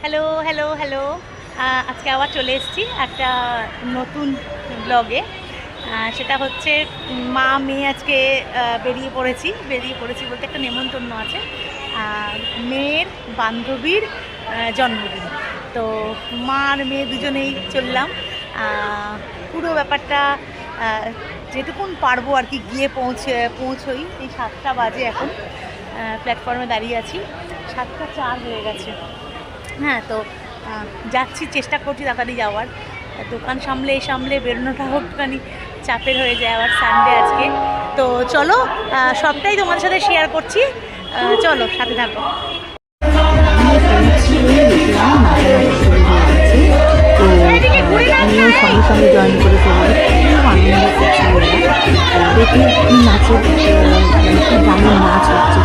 Hello hello hello আজকে আবার চলে এসেছি একটা নতুন ব্লগে। সেটা হচ্ছে মা মেয়ে আজকে বেরিয়ে পড়েছি বলতে একটা নেমন্তন্ন আছে মেয়ের বান্ধবীর জন্মদিন। তো মা আর মেয়ে দুজনেই চললাম। পুরো ব্যাপারটা যেটুকুন পারবো আর কি গিয়ে পৌঁছোই। এই 7টা বাজে এখন, প্ল্যাটফর্মে দাঁড়িয়ে আছি, 7টা 4 হয়ে গেছে। হ্যাঁ, তো যাচ্ছি, চেষ্টা করছি তাড়াতাড়ি যাওয়ার। দোকান সামলে বেরোনোটাও একটুখানি চাপের হয়ে যায়, আবার সানডে আজকে। তো চলো, সবটাই তোমাদের সাথে শেয়ার করছি, চলো সাথে থাকো। আমিও সঙ্গে সঙ্গে জয়েন করে ফেললাম। খুব আনন্দ করছি দেখি নাচের কি গানের নাচ হচ্ছে।